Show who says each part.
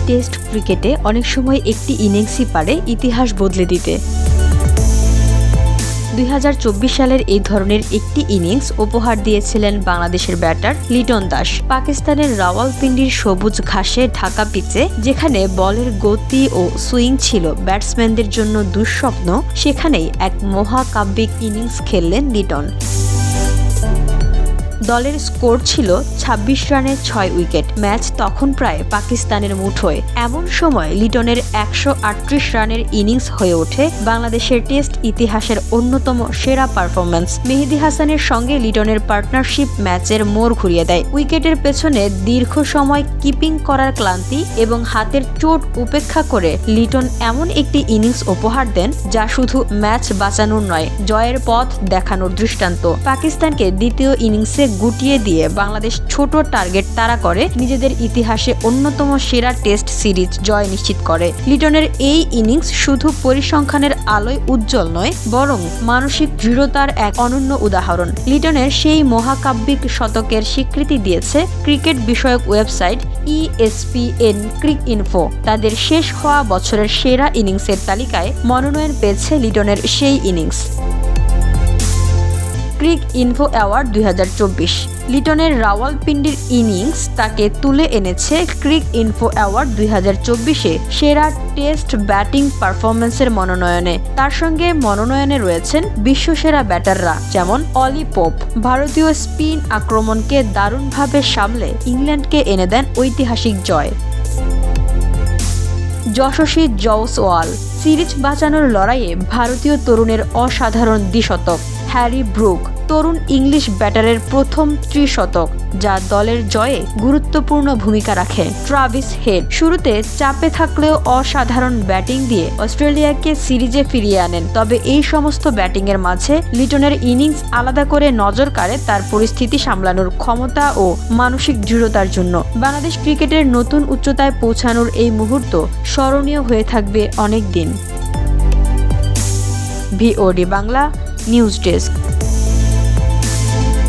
Speaker 1: Test ক্রিকেটে অনেক সময় একটি ইনিংসই পারে ইতিহাস বদলে দিতে। 2024 সালের এই ধরনের একটি ইনিংস উপহার দিয়েছিলেন বাংলাদেশের ব্যাটার লিটন দাস। পাকিস্তানের রাওয়ালপিন্ডির সবুজ ঘাসে ঢাকা পিচে যেখানে বলের গতি ও সুইং ছিল ব্যাটসম্যানদের জন্য দুঃস্বপ্ন, সেখানেই এক মহাকাব্যিক ইনিংস খেললেন লিটন। দলের স্কোর ছিল 26 রানে 6 উইকেট। ম্যাচ তখন প্রায় পাকিস্তানের মুঠোয়। এমন সময় লিটনের 138 রানের ইনিংস হয়ে ওঠে বাংলাদেশের টেস্ট ইতিহাসের অন্যতম সেরা পারফরম্যান্স। মেহেদী হাসানের সঙ্গে লিটনের পার্টনারশিপ ম্যাচের মোড় ঘুরিয়ে দেয়। উইকেটের পেছনে দীর্ঘ সময় কিপিং করার ক্লান্তি এবং হাতের চোট উপেক্ষা করে লিটন এমন একটি ইনিংস উপহার দেন যা শুধু ম্যাচ বাঁচানোর নয়, জয়ের পথ দেখানোর দৃষ্টান্ত। পাকিস্তানকে দ্বিতীয় ইনিংসে গুটিয়ে দিয়ে বাংলাদেশ ছোট টার্গেট তাড়া করে নিজেদের ইতিহাসে অন্যতম সেরা টেস্ট সিরিজ জয় নিশ্চিত করে। লিটনের এই ইনিংস শুধু পরিসংখ্যানের আলোয় উজ্জ্বল নয়, বরং মানসিক দৃঢ়তার এক অনন্য উদাহরণ। লিটনের সেই মহাকাব্যিক শতকের স্বীকৃতি দিয়েছে ক্রিকেট বিষয়ক ওয়েবসাইট ESPN ক্রিকইনফো। তাদের শেষ হওয়া বছরের সেরা ইনিংসের তালিকায় মনোনয়ন পেয়েছে লিটনের সেই ইনিংস। Cricinfo award 2024। লিটনের রাওয়ালপিন্ডির ইনিংস তাকে তুলে এনেছে ক্রিকইনফো অ্যাওয়ার্ড 2024-এ সেরা টেস্ট ব্যাটিং পারফরম্যান্সের মনোনয়নে। তার সঙ্গে মনোনয়নে রয়েছেন বিশ্বসেরা ব্যাটাররা যেমন অলি পোপ। ভারতীয় স্পিন আক্রমণকে দারুণভাবে সামলে ইংল্যান্ডকে এনে দেন ঐতিহাসিক জয়। যশস্বী জয়সওয়াল। সিরিজ বাঁচানোর লড়াইয়ে ভারতীয় তরুণের অসাধারণ দ্বিশতক। হ্যারি ব্রুক, তরুণ ইংলিশ ব্যাটারের প্রথম ত্রিশতক যা দলের জয়ে গুরুত্বপূর্ণ ভূমিকা রাখে। ট্রাভিস হেড শুরুতে চাপে থাকলেও অসাধারণ ব্যাটিং দিয়ে অস্ট্রেলিয়াকে সিরিজে ফিরিয়ে আনেন। তবে এই সমস্ত ব্যাটিংয়ের মাঝে লিটনের ইনিংস আলাদা করে নজর কাড়ে তার পরিস্থিতি সামলানোর ক্ষমতা ও মানসিক দৃঢ়তার জন্য। বাংলাদেশ ক্রিকেটের নতুন উচ্চতায় পৌঁছানোর এই মুহূর্ত স্মরণীয় হয়ে থাকবে অনেক দিন। VOD Bangla news desk.